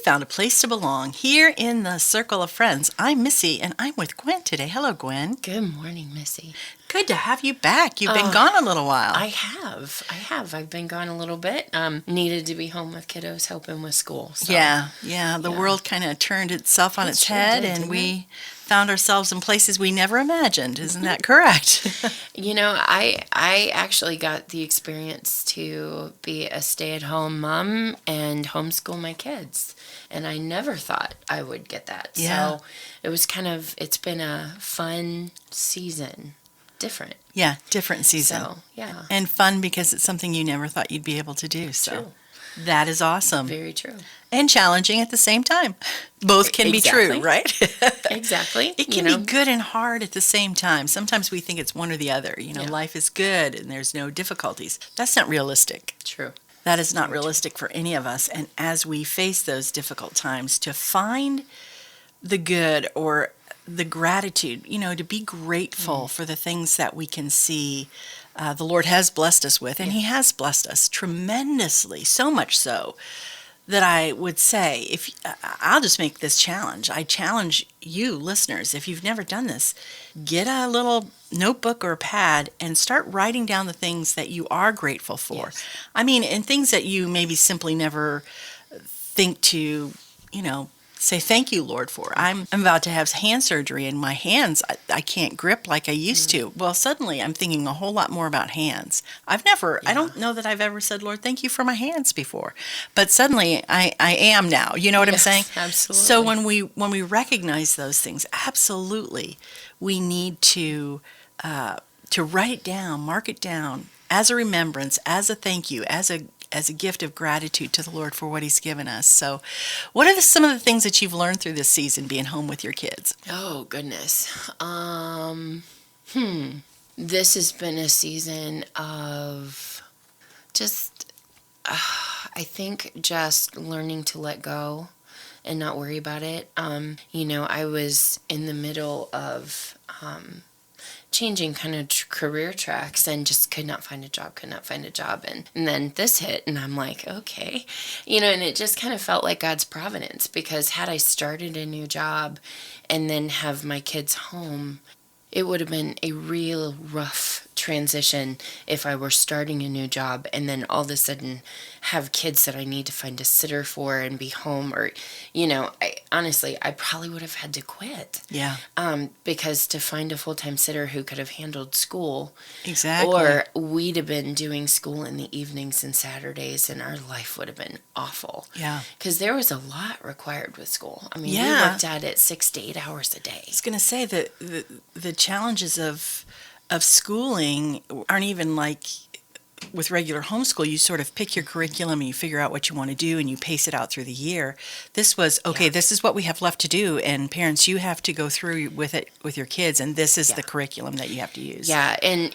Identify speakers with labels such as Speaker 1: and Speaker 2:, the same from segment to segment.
Speaker 1: found a place to belong here in the Circle of Friends. I'm Missy, and I'm with Gwen today. Hello, Gwen.
Speaker 2: Good morning, Missy.
Speaker 1: Good to have you back. You've been gone a little while.
Speaker 2: I have. I've been gone a little bit. Needed to be home with kiddos, helping with school. So.
Speaker 1: Yeah. The world kind of turned itself on its head, and we found ourselves in places we never imagined. Isn't that correct?
Speaker 2: I actually got the experience to be a stay-at-home mom and homeschool my kids, and I never thought I would get that.
Speaker 1: Yeah.
Speaker 2: So it was it's been a fun season. Different.
Speaker 1: Yeah, different season.
Speaker 2: So, yeah.
Speaker 1: And fun because it's something you never thought you'd be able to do. So
Speaker 2: True.
Speaker 1: That is awesome.
Speaker 2: Very true.
Speaker 1: And challenging at the same time. Both can be true, right?
Speaker 2: Exactly.
Speaker 1: It can be good and hard at the same time. Sometimes we think it's one or the other. Life is good and there's no difficulties. That's not realistic.
Speaker 2: True.
Speaker 1: That is not realistic for any of us. And as we face those difficult times, to find the good or the gratitude, to be grateful for the things that we can see the Lord has blessed us with, and He has blessed us tremendously, so much so that I would say, I'll just make this challenge. I challenge you, listeners, if you've never done this, get a little notebook or a pad and start writing down the things that you are grateful for.
Speaker 2: Yes.
Speaker 1: And things that you maybe simply never think to, say thank you, Lord, for. I'm about to have hand surgery, and my hands, I can't grip like I used to. Well, suddenly I'm thinking a whole lot more about hands. I don't know that I've ever said, Lord, thank you for my hands before. But suddenly I am now. You know what I'm saying?
Speaker 2: Absolutely.
Speaker 1: So when we recognize those things, absolutely, we need to write it down, mark it down as a remembrance, as a thank you, as a gift of gratitude to the Lord for what He's given us. So what are some of the things that you've learned through this season being home with your kids?
Speaker 2: Oh, goodness. This has been a season of just, I think, just learning to let go and not worry about it. I was in the middle of changing kind of career tracks and just could not find a job. And then this hit and I'm like, okay, and it just kind of felt like God's providence, because had I started a new job and then have my kids home, it would have been a real rough transition if I were starting a new job and then all of a sudden have kids that I need to find a sitter for and be home, or, I probably would have had to quit.
Speaker 1: Yeah.
Speaker 2: Because to find a full-time sitter who could have handled school.
Speaker 1: Exactly.
Speaker 2: Or we'd have been doing school in the evenings and Saturdays, and our life would have been awful.
Speaker 1: Yeah.
Speaker 2: Because there was a lot required with school. We
Speaker 1: Yeah.
Speaker 2: worked at it 6 to 8 hours a day.
Speaker 1: I was going to say that the challenges of schooling aren't even like with regular homeschool. You sort of pick your curriculum and you figure out what you want to do and you pace it out through the year. This was, okay, This is what we have left to do, and parents, you have to go through with it with your kids, and this is the curriculum that you have to use.
Speaker 2: Yeah, and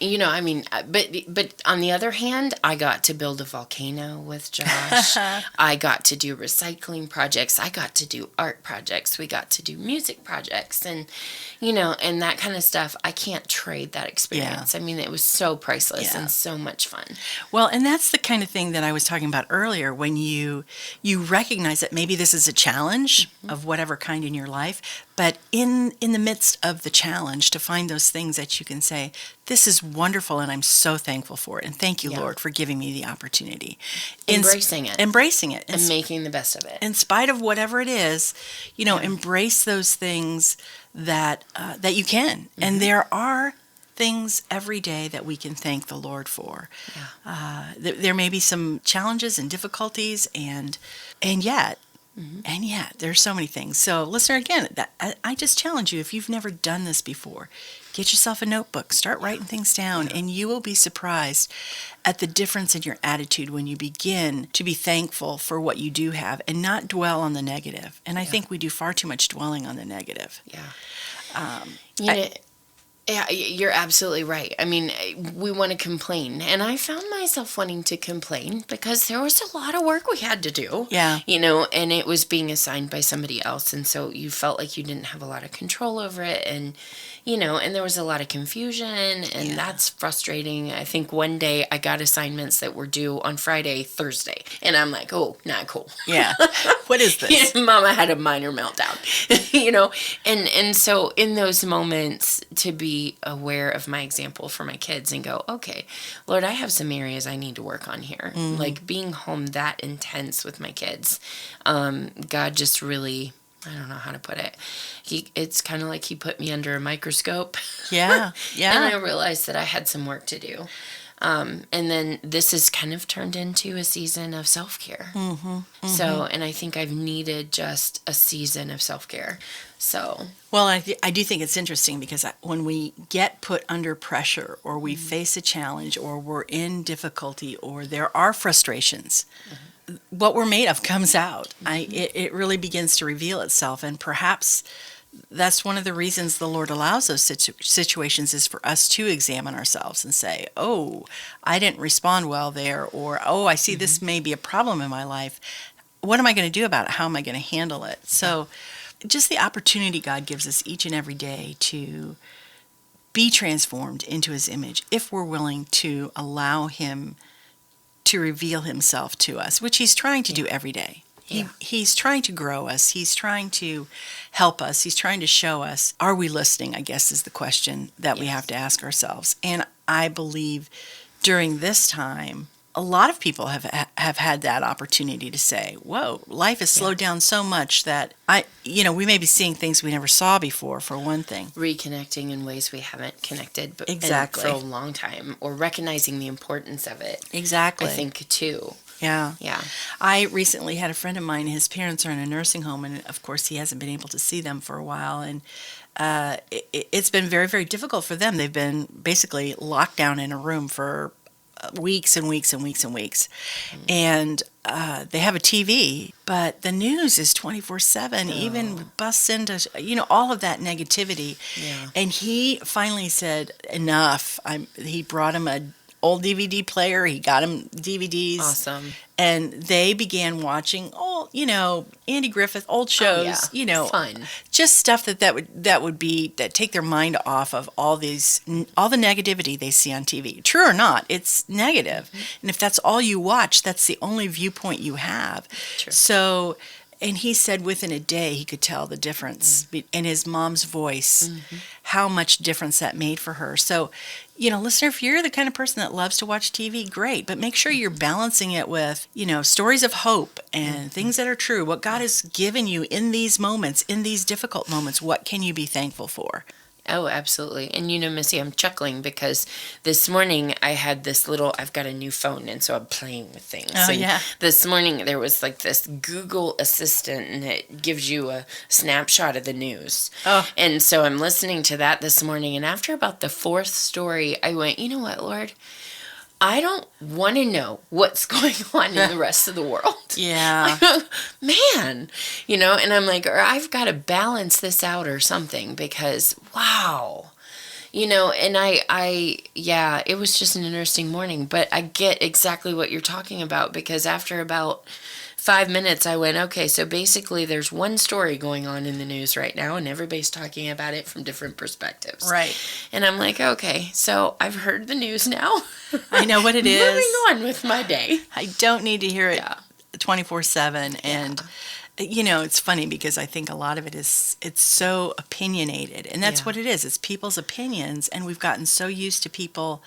Speaker 2: but on the other hand, I got to build a volcano with Josh. I got to do recycling projects. I got to do art projects. We got to do music projects, and and that kind of stuff. I can't trade that experience.
Speaker 1: Yeah.
Speaker 2: It was so priceless and so much fun.
Speaker 1: Well, and that's the kind of thing that I was talking about earlier, when you recognize that maybe this is a challenge of whatever kind in your life, but in the midst of the challenge, to find those things that you can say, this is wonderful and I'm so thankful for it, and thank you, Lord, for giving me the opportunity.
Speaker 2: Embracing it. And making the best of it.
Speaker 1: In spite of whatever it is, embrace those things that you can. And there are things every day that we can thank the Lord for. Yeah. There may be some challenges and difficulties, and yet there's so many things. So, listener, again, I just challenge you, if you've never done this before, get yourself a notebook, start writing things down, and you will be surprised at the difference in your attitude when you begin to be thankful for what you do have and not dwell on the negative. And I think we do far too much dwelling on the negative.
Speaker 2: Yeah. Yeah, you're absolutely right. I mean, we want to complain. And I found myself wanting to complain because there was a lot of work we had to do.
Speaker 1: Yeah.
Speaker 2: And it was being assigned by somebody else. And so you felt like you didn't have a lot of control over it. And there was a lot of confusion. And that's frustrating. I think one day I got assignments that were due on Friday, Thursday. And I'm like, oh, not cool.
Speaker 1: Yeah. What is this?
Speaker 2: Mama had a minor meltdown, and so in those moments to be aware of my example for my kids and go, okay, Lord, I have some areas I need to work on here. Like being home that intense with my kids. God just really, I don't know how to put it. It's kind of like he put me under a microscope.
Speaker 1: Yeah.
Speaker 2: And I
Speaker 1: Yeah.
Speaker 2: realized that I had some work to do. And then this has kind of turned into a season of self-care. So, and I think I've needed just a season of self-care. So,
Speaker 1: Well, I do think it's interesting because when we get put under pressure or we face a challenge or we're in difficulty or there are frustrations, what we're made of comes out. It really begins to reveal itself. And perhaps that's one of the reasons the Lord allows those situations is for us to examine ourselves and say, oh, I didn't respond well there, or, oh, I see this may be a problem in my life. What am I going to do about it? How am I going to handle it? So just the opportunity God gives us each and every day to be transformed into his image if we're willing to allow him to reveal himself to us, which he's trying to do every day. He's trying to grow us. He's trying to help us. He's trying to show us. Are we listening, I guess, is the question that we have to ask ourselves. And I believe during this time, a lot of people have had that opportunity to say, whoa, life has slowed down so much that we may be seeing things we never saw before, for one thing.
Speaker 2: reconnecting in ways we haven't connected
Speaker 1: Exactly.
Speaker 2: for a long time, or recognizing the importance of it.
Speaker 1: Exactly.
Speaker 2: I think too.
Speaker 1: Yeah.
Speaker 2: Yeah.
Speaker 1: I recently had a friend of mine, his parents are in a nursing home, and of course he hasn't been able to see them for a while. And it's been very, very difficult for them. They've been basically locked down in a room for weeks and weeks and weeks and weeks. And they have a TV, but the news is 24/7, even busts into, all of that negativity.
Speaker 2: Yeah.
Speaker 1: And he finally said, enough. He brought him a old DVD player. He got him DVDs.
Speaker 2: Awesome.
Speaker 1: And they began watching Andy Griffith, old shows,
Speaker 2: Fun.
Speaker 1: just stuff that take their mind off of all the negativity they see on TV. True or not, it's negative. And if that's all you watch, that's the only viewpoint you have.
Speaker 2: True.
Speaker 1: So, and he said within a day he could tell the difference in his mom's voice, how much difference that made for her. So, listener, if you're the kind of person that loves to watch TV, great, but make sure you're balancing it with, stories of hope and things that are true. What God has given you in these moments, in these difficult moments, what can you be thankful for?
Speaker 2: Oh, absolutely. And Missy, I'm chuckling because this morning I've got a new phone, and so I'm playing with things.
Speaker 1: Oh,
Speaker 2: and
Speaker 1: yeah.
Speaker 2: This morning there was like this Google Assistant, and it gives you a snapshot of the news.
Speaker 1: Oh.
Speaker 2: And so I'm listening to that this morning, and after about the fourth story, I went, you know what, Lord? I don't want to know what's going on in the rest of the world.
Speaker 1: Yeah.
Speaker 2: Man, and I'm like, or I've got to balance this out or something, because wow, and it was just an interesting morning, but I get exactly what you're talking about, because after about 5 minutes, I went, okay, so basically there's one story going on in the news right now, and everybody's talking about it from different perspectives.
Speaker 1: Right.
Speaker 2: And I'm like, okay, so I've heard the news now.
Speaker 1: I know what it is.
Speaker 2: Moving on with my day.
Speaker 1: I don't need to hear it
Speaker 2: Yeah.
Speaker 1: 24/7. And, it's funny because I think a lot of it's so opinionated. And that's
Speaker 2: Yeah.
Speaker 1: what it is. It's people's opinions. And we've gotten so used to people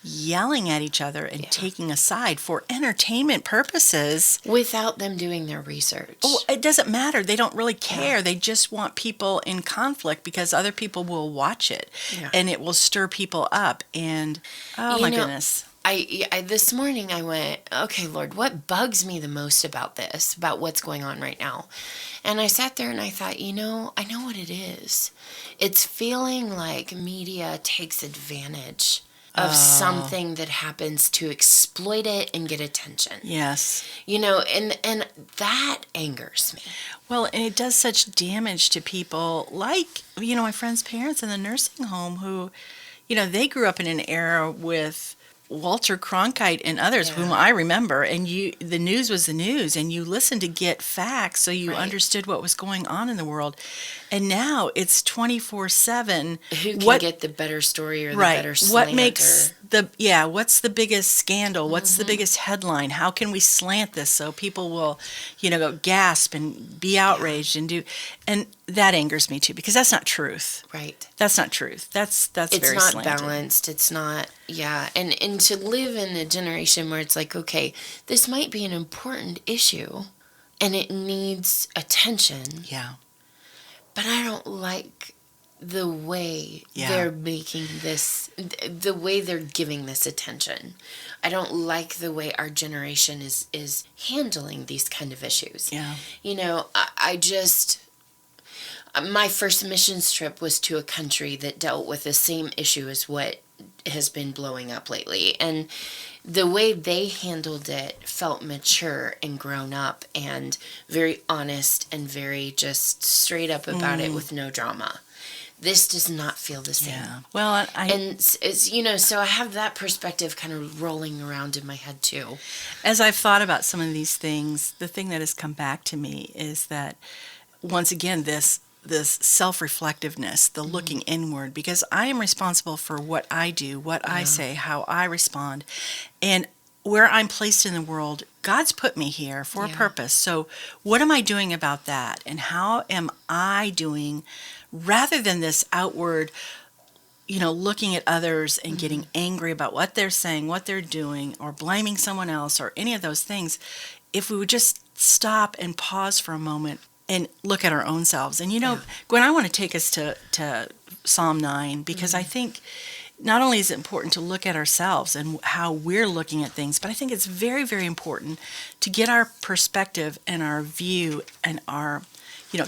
Speaker 1: yelling at each other and taking a side for entertainment purposes.
Speaker 2: Without them doing their research.
Speaker 1: Oh, it doesn't matter. They don't really care. They just want people in conflict because other people will watch it and it will stir people up. And my goodness.
Speaker 2: I this morning I went, okay, Lord, what bugs me the most about what's going on right now? And I sat there and I thought, I know what it is. It's feeling like media takes advantage of something that happens to exploit it and get attention.
Speaker 1: Yes.
Speaker 2: And that angers me.
Speaker 1: Well, and it does such damage to people like, my friend's parents in the nursing home who, they grew up in an era with Walter Cronkite and others whom I remember, and the news was the news, and you listened to get facts so you understood what was going on in the world. And now it's 24/7.
Speaker 2: Who can get the better story or the better slant?
Speaker 1: What makes what's the biggest scandal? What's the biggest headline? How can we slant this so people will, go gasp and be outraged and that angers me too, because that's not truth.
Speaker 2: Right.
Speaker 1: That's not truth. That's
Speaker 2: it's
Speaker 1: very
Speaker 2: not
Speaker 1: slanted.
Speaker 2: Balanced. It's not, and to live in a generation where it's like, okay, this might be an important issue and it needs attention.
Speaker 1: Yeah.
Speaker 2: But I don't like the way they're making this, the way they're giving this attention. I don't like the way our generation is handling these kind of issues.
Speaker 1: Yeah.
Speaker 2: I just, my first missions trip was to a country that dealt with the same issue as what has been blowing up lately. And the way they handled it felt mature and grown up and very honest and very just straight up about it with no drama. This does not feel the same.
Speaker 1: Yeah. Well,
Speaker 2: so I have that perspective kind of rolling around in my head too.
Speaker 1: As I've thought about some of these things, the thing that has come back to me is that, once again, this self-reflectiveness, the looking inward, because I am responsible for what I do, what I say, how I respond, and where I'm placed in the world. God's put me here for a purpose. So what am I doing about that? And how am I doing, rather than this outward, looking at others and getting angry about what they're saying, what they're doing, or blaming someone else, or any of those things, if we would just stop and pause for a moment and look at our own selves. And Gwen, I want to take us to Psalm 9, because I think not only is it important to look at ourselves and how we're looking at things, but I think it's very, very important to get our perspective and our view and our,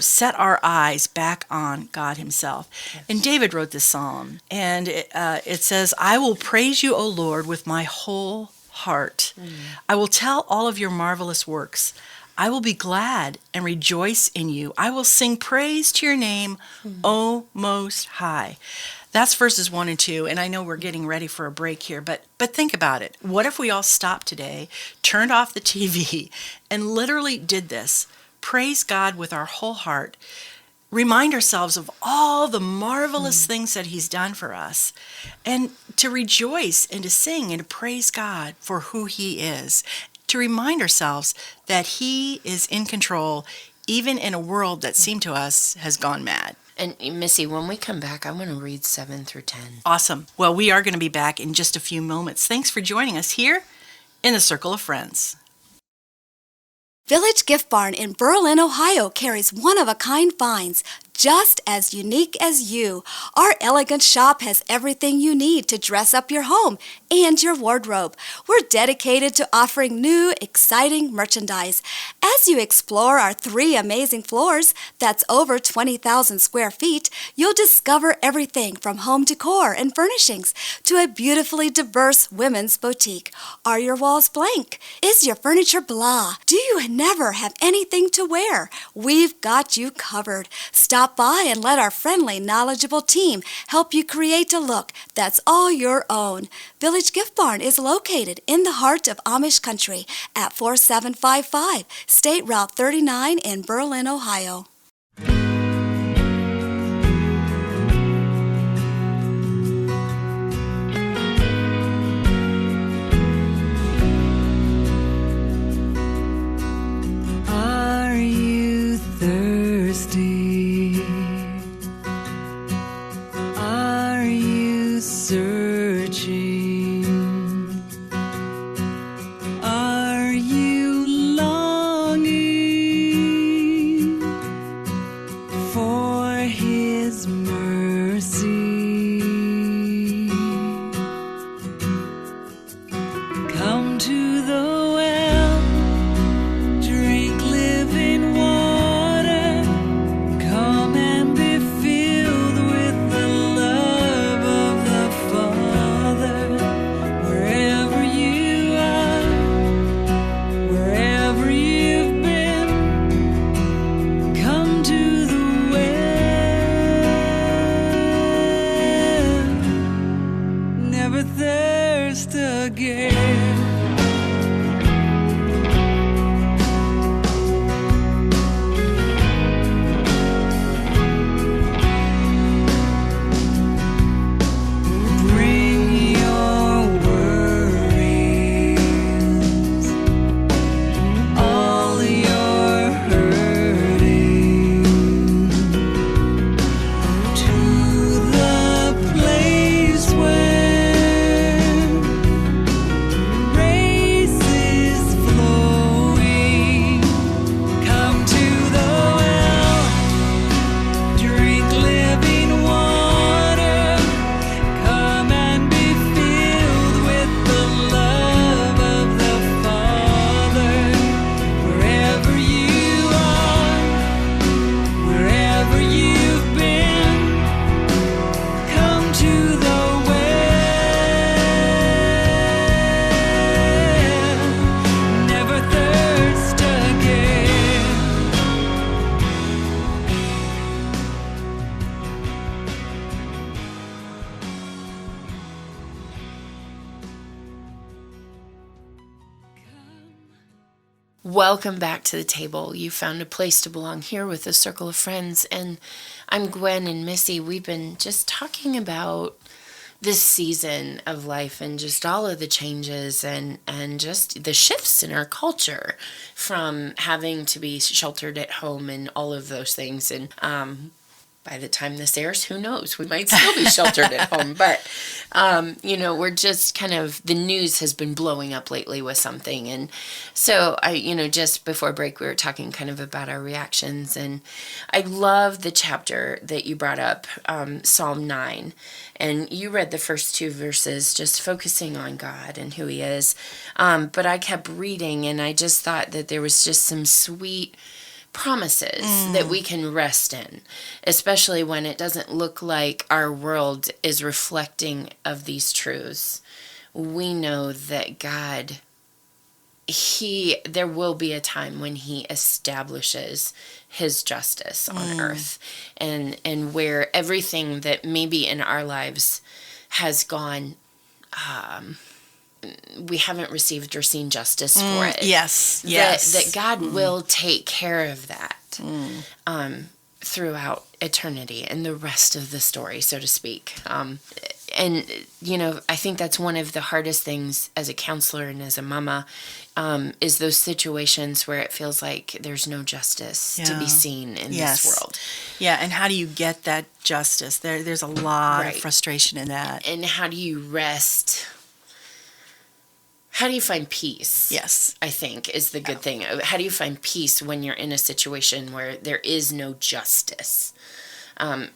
Speaker 1: set our eyes back on God himself. Yes. And David wrote this psalm, and it says, "I will praise you, O Lord, with my whole heart. I will tell all of your marvelous works. I will be glad and rejoice in you. I will sing praise to your name, O Most High." That's verses 1 and 2, and I know we're getting ready for a break here, but think about it. What if we all stopped today, turned off the TV, and literally did this? Praise God with our whole heart. Remind ourselves of all the marvelous things that he's done for us, and to rejoice and to sing and to praise God for who he is. To remind ourselves that he is in control, even in a world that seemed to us has gone mad.
Speaker 2: And Missy, when we come back, I want to read 7 through 10.
Speaker 1: Awesome. Well, we are going to be back in just a few moments. Thanks for joining us here in the Circle of Friends.
Speaker 3: Village Gift Barn in Berlin, Ohio carries one-of-a-kind finds, just as unique as you. Our elegant shop has everything you need to dress up your home and your wardrobe. We're dedicated to offering new, exciting merchandise. As you explore our 3 amazing floors, that's over 20,000 square feet, you'll discover everything from home decor and furnishings to a beautifully diverse women's boutique. Are your walls blank? Is your furniture blah? Do you never have anything to wear? We've got you covered. Stop by and let our friendly, knowledgeable team help you create a look that's all your own. Village Gift Barn is located in the heart of Amish country at 4755 State Route 39 in Berlin, Ohio.
Speaker 4: Are you thirsty? Are you searching? Are you longing
Speaker 2: Welcome back to the table. You found a place to belong here with a circle of friends. And I'm Gwen and Missy. We've been just talking about this season of life and just all of the changes and just the shifts in our culture from having to be sheltered at home and all of those things. And by the time this airs, who knows? We might still be sheltered at home. But, we're just kind of, the news has been blowing up lately with something. And so just before break, we were talking kind of about our reactions. And I love the chapter that you brought up, Psalm 9. And you read the first 2 verses, just focusing on God and who he is. But I kept reading, and I just thought that there was just some sweet promises that we can rest in, especially when it doesn't look like our world is reflecting of these truths. We know that God, there will be a time when he establishes his justice on earth, and where everything that maybe in our lives has gone, we haven't received or seen justice for it.
Speaker 1: Yes.
Speaker 2: That God will take care of that throughout eternity and the rest of the story, so to speak. And I think that's one of the hardest things as a counselor and as a mama, is those situations where it feels like there's no justice to be seen in this world.
Speaker 1: Yeah, and how do you get that justice? There's a lot of frustration in that.
Speaker 2: And how do you rest? How do you find peace?
Speaker 1: Yes.
Speaker 2: I think is the good thing. How do you find peace when you're in a situation where there is no justice? And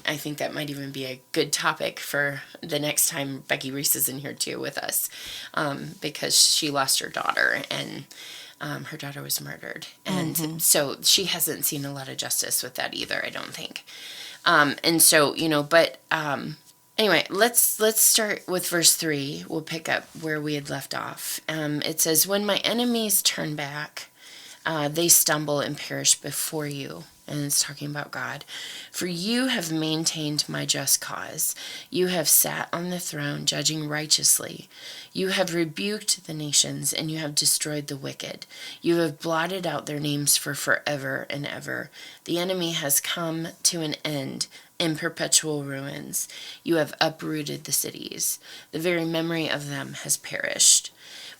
Speaker 2: I think that might even be a good topic for the next time Becky Reese is in here too with us, because she lost her daughter, and her daughter was murdered. And so she hasn't seen a lot of justice with that either, I don't think. And so, anyway, let's start with verse 3. We'll pick up where we had left off. It says, "When my enemies turn back, they stumble and perish before you." And it's talking about God. "For you have maintained my just cause. You have sat on the throne, judging righteously. You have rebuked the nations, and you have destroyed the wicked. You have blotted out their names for forever and ever. The enemy has come to an end in perpetual ruins. You have uprooted the cities. The very memory of them has perished.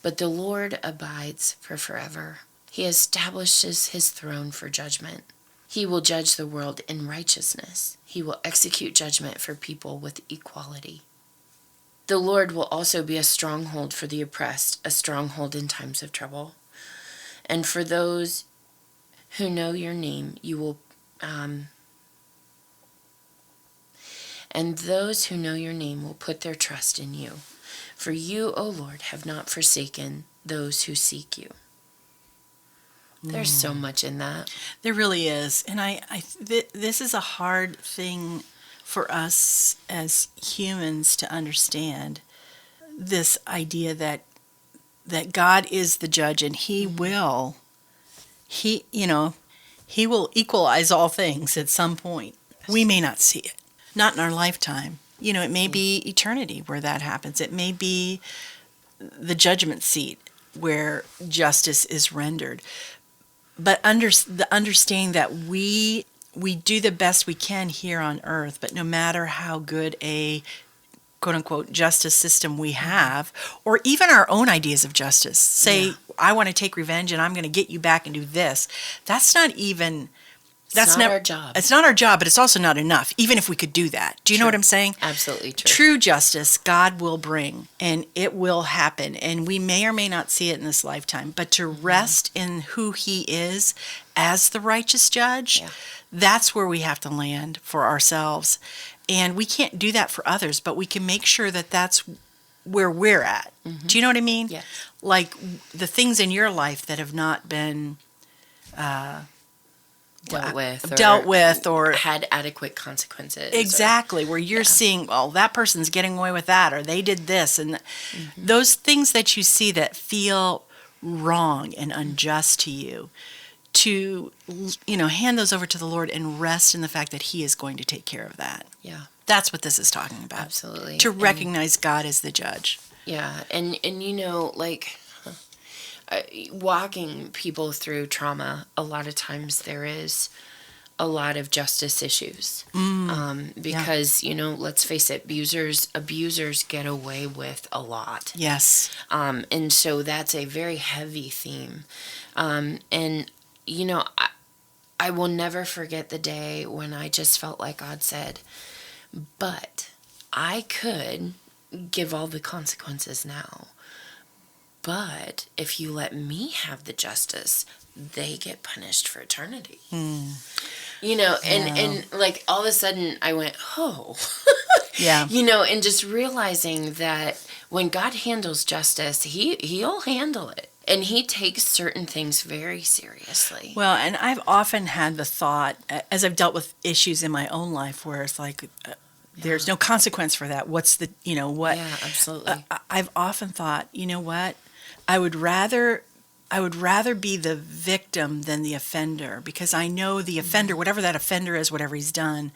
Speaker 2: But the Lord abides for forever. He establishes his throne for judgment. He will judge the world in righteousness. He will execute judgment for people with equality. The Lord will also be a stronghold for the oppressed, a stronghold in times of trouble. And for those who know your name, you will put their trust in you. For you, O Lord, have not forsaken those who seek you." There's so much in that.
Speaker 1: There really is. And this is a hard thing for us as humans to understand, this idea that God is the judge, and he will equalize all things at some point. We may not see it. Not in our lifetime. It may be eternity where that happens. It may be the judgment seat where justice is rendered. But the understanding that we do the best we can here on earth, but no matter how good a quote-unquote justice system we have, or even our own ideas of justice, say, I want to take revenge and I'm going to get you back and do this, that's not even...
Speaker 2: That's not our job.
Speaker 1: It's not our job, but it's also not enough, even if we could do that. Do you know what I'm saying?
Speaker 2: Absolutely true.
Speaker 1: True justice, God will bring, and it will happen. And we may or may not see it in this lifetime, but to rest in who he is as the righteous judge, that's where we have to land for ourselves. And we can't do that for others, but we can make sure that that's where we're at. Do you know what I mean?
Speaker 2: Yes.
Speaker 1: Like the things in your life that have not been... dealt with or
Speaker 2: had adequate consequences.
Speaker 1: Exactly, where you're seeing, well, that person's getting away with that, or they did this, and those things that you see that feel wrong and unjust to you, to hand those over to the Lord and rest in the fact that he is going to take care of that.
Speaker 2: Yeah.
Speaker 1: That's what this is talking about.
Speaker 2: Absolutely.
Speaker 1: To recognize God as the judge.
Speaker 2: Yeah, and walking people through trauma, a lot of times there is a lot of justice issues. Because, let's face it, abusers get away with a lot.
Speaker 1: Yes.
Speaker 2: And so that's a very heavy theme. And, I will never forget the day when I just felt like God said, but I could give all the consequences now. But if you let me have the justice, they get punished for eternity. And like all of a sudden I went, oh,
Speaker 1: Yeah.
Speaker 2: And just realizing that when God handles justice, he'll handle it. And he takes certain things very seriously.
Speaker 1: Well, and I've often had the thought, as I've dealt with issues in my own life, where it's like, there's no consequence for that. What's the, what?
Speaker 2: Yeah, absolutely.
Speaker 1: I've often thought, you know what? I would rather be the victim than the offender, because I know the offender, whatever that offender is, whatever he's done,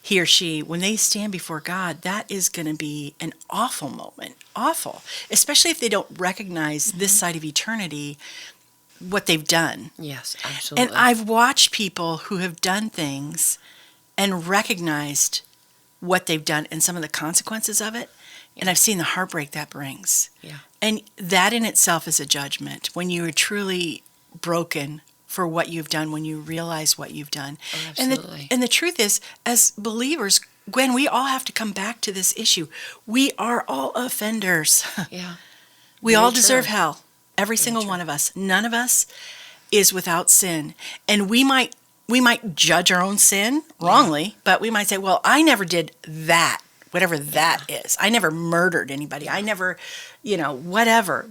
Speaker 1: he or she, when they stand before God, that is going to be an awful moment. Awful. Especially if they don't recognize this side of eternity, what they've done.
Speaker 2: Yes, absolutely.
Speaker 1: And I've watched people who have done things and recognized what they've done and some of the consequences of it. And I've seen the heartbreak that brings.
Speaker 2: Yeah.
Speaker 1: And that in itself is a judgment. When you are truly broken for what you've done, when you realize what you've done.
Speaker 2: Oh, absolutely.
Speaker 1: And the truth is, as believers, Gwen, we all have to come back to this issue. We are all offenders.
Speaker 2: Yeah.
Speaker 1: We all
Speaker 2: Very
Speaker 1: deserve
Speaker 2: true.
Speaker 1: hell. Every single
Speaker 2: true.
Speaker 1: one of us. None of us is without sin. And we might judge our own sin wrongly, but we might say, well, I never did that, whatever that is. I never murdered anybody. I never, whatever.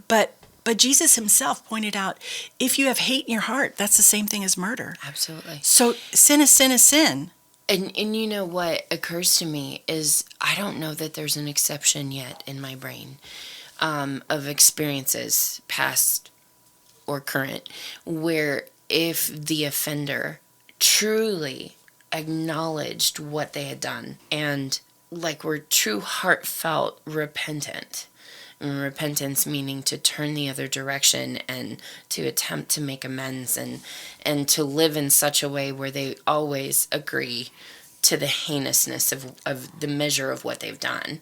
Speaker 1: But Jesus himself pointed out, if you have hate in your heart, that's the same thing as murder.
Speaker 2: Absolutely.
Speaker 1: So sin is sin is sin.
Speaker 2: And what occurs to me is I don't know that there's an exception yet in my brain of experiences, past or current, where if the offender truly acknowledged what they had done and were true heartfelt repentant, and repentance meaning to turn the other direction and to attempt to make amends and to live in such a way where they always agree to the heinousness of the measure of what they've done,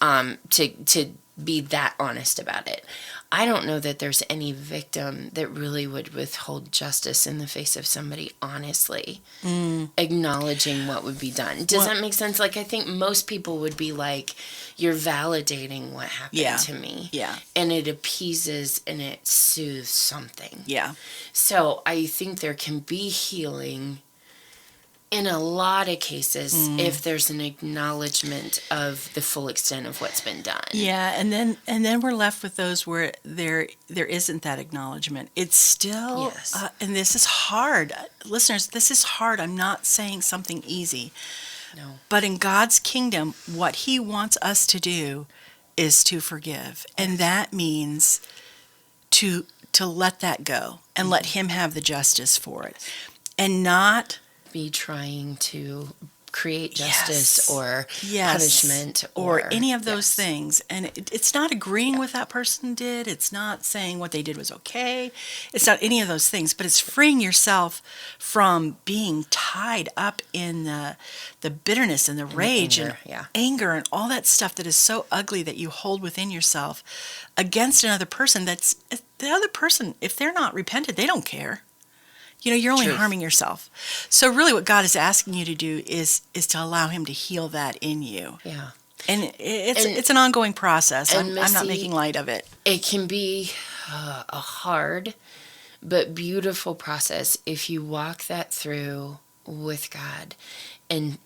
Speaker 2: to be that honest about it. I don't know that there's any victim that really would withhold justice in the face of somebody honestly acknowledging what would be done. Does that make sense? I think most people would be like, you're validating what happened to me.
Speaker 1: Yeah.
Speaker 2: And it appeases and it soothes something.
Speaker 1: Yeah.
Speaker 2: So I think there can be healing in a lot of cases if there's an acknowledgement of the full extent of what's been done.
Speaker 1: Yeah, and then we're left with those where there isn't that acknowledgement. It's still,
Speaker 2: Yes.
Speaker 1: And this is hard. Listeners, this is hard. I'm not saying something easy.
Speaker 2: No.
Speaker 1: But in God's kingdom, what he wants us to do is to forgive. And that means to let that go and let him have the justice for it. And not
Speaker 2: Be trying to create justice or
Speaker 1: Yes.
Speaker 2: punishment
Speaker 1: or any of those
Speaker 2: Yes.
Speaker 1: things. And it's not agreeing with that person did. It's not saying what they did was okay. It's not any of those things. But it's freeing yourself from being tied up in the bitterness and the rage
Speaker 2: anger,
Speaker 1: and
Speaker 2: yeah.
Speaker 1: anger and all that stuff that is so ugly that you hold within yourself against another person. That's the other person. If they're not repented, they don't care. You're only
Speaker 2: Truth.
Speaker 1: harming yourself. So really what God is asking you to do is to allow him to heal that in you.
Speaker 2: Yeah.
Speaker 1: And it's an ongoing process.
Speaker 2: and
Speaker 1: I'm not
Speaker 2: Missy,
Speaker 1: making light of it.
Speaker 2: It can be a hard but beautiful process if you walk that through with God and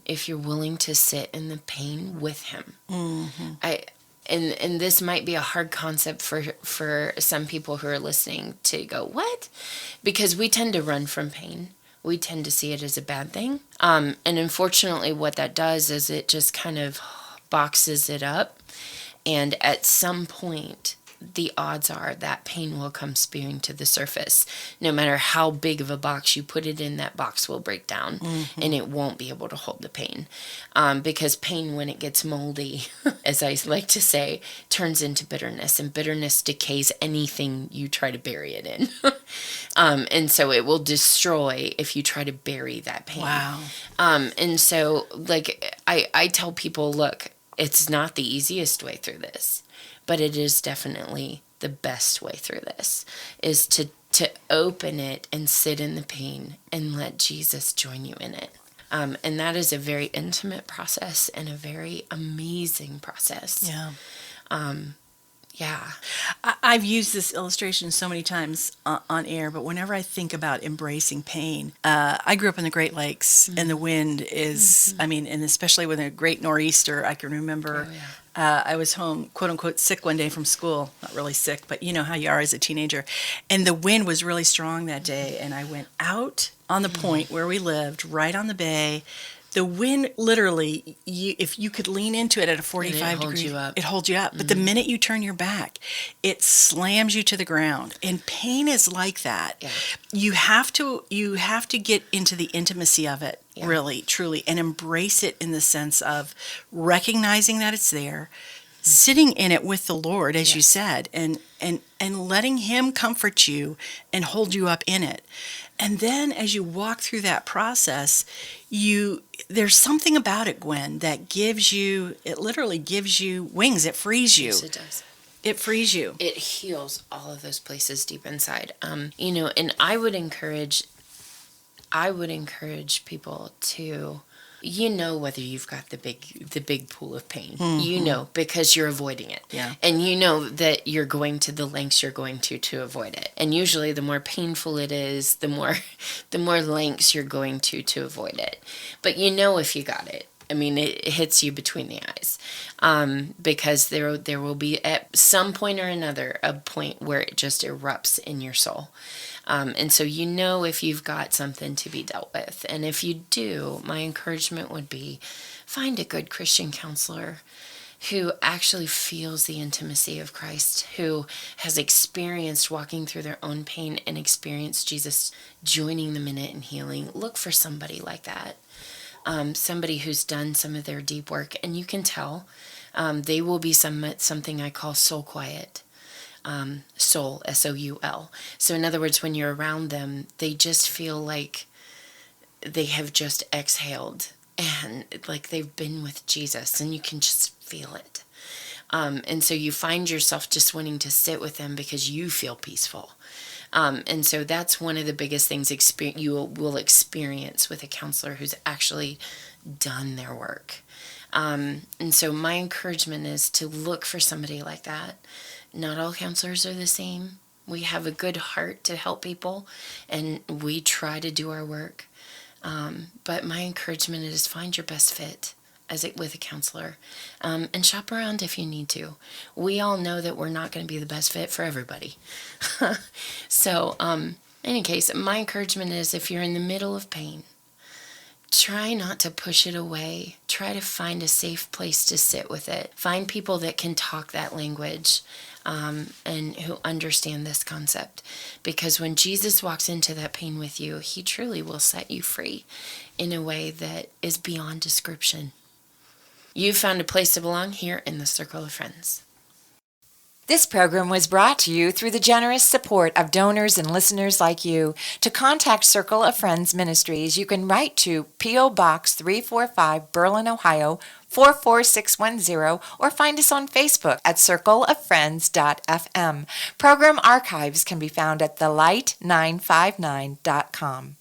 Speaker 2: if you're willing to sit in the pain with him. Mm-hmm. And this might be a hard concept for some people who are listening to go, what? Because we tend to run from pain. We tend to see it as a bad thing. And unfortunately, what that does is it just kind of boxes it up. And at some point, the odds are that pain will come spewing to the surface. No matter how big of a box you put it in, that box will break down and it won't be able to hold the pain. Because pain, when it gets moldy, as I like to say, turns into bitterness, and bitterness decays anything you try to bury it in. And so it will destroy if you try to bury that pain.
Speaker 1: Wow.
Speaker 2: And so, like, I tell people, look, it's not the easiest way through this, but it is definitely the best way through this, is to open it and sit in the pain and let Jesus join you in it. And that is a very intimate process and a very amazing process.
Speaker 1: Yeah.
Speaker 2: Yeah.
Speaker 1: I've used this illustration so many times on air, but whenever I think about embracing pain, I grew up in the Great Lakes, and the wind is, I mean, and especially with a great nor'easter, I can remember I was home, quote unquote, sick one day from school. Not really sick, but you know how you are as a teenager. And the wind was really strong that day, and I went out on the point where we lived, right on the bay. The wind, literally, if you could lean into it at a 45 degree, it holds you up. But the minute you turn your back, it slams you to the ground. And pain is like that.
Speaker 2: Yeah.
Speaker 1: You have to get into the intimacy of it, really, truly, and embrace it in the sense of recognizing that it's there, sitting in it with the Lord, as you said, and letting Him comfort you and hold you up in it. And then as you walk through that process, there's something about it, Gwen, that it literally gives you wings. It frees you.
Speaker 2: Yes, it does.
Speaker 1: It frees you.
Speaker 2: It heals all of those places deep inside. And I would encourage people to, whether you've got the big pool of pain, because you're avoiding it.
Speaker 1: Yeah.
Speaker 2: And you know that you're going to the lengths you're going to avoid it. And usually the more painful it is, the more lengths you're going to avoid it. But if you got it. I mean, it hits you between the eyes, because there will be at some point or another a point where it just erupts in your soul. And so if you've got something to be dealt with. And if you do, my encouragement would be find a good Christian counselor who actually feels the intimacy of Christ, who has experienced walking through their own pain and experienced Jesus joining them in it and healing. Look for somebody like that. Somebody who's done some of their deep work, and you can tell they will be something I call soul quiet. Soul, S-O-U-L. So in other words, when you're around them, they just feel like they have just exhaled and like they've been with Jesus, and you can just feel it. And so you find yourself just wanting to sit with them because you feel peaceful. And so that's one of the biggest things you will experience with a counselor who's actually done their work. And so my encouragement is to look for somebody like that. Not all counselors are the same. We have a good heart to help people, and we try to do our work. But my encouragement is find your best fit with a counselor, and shop around if you need to. We all know that we're not going to be the best fit for everybody. So, in any case, my encouragement is if you're in the middle of pain, try not to push it away. Try to find a safe place to sit with it. Find people that can talk that language, and who understand this concept. Because when Jesus walks into that pain with you, He truly will set you free in a way that is beyond description. You've found a place to belong here in the Circle of Friends.
Speaker 5: This program was brought to you through the generous support of donors and listeners like you. To contact Circle of Friends Ministries, you can write to P.O. Box 345, Berlin, Ohio, 44610, or find us on Facebook at circleoffriends.fm. Program archives can be found at thelight959.com.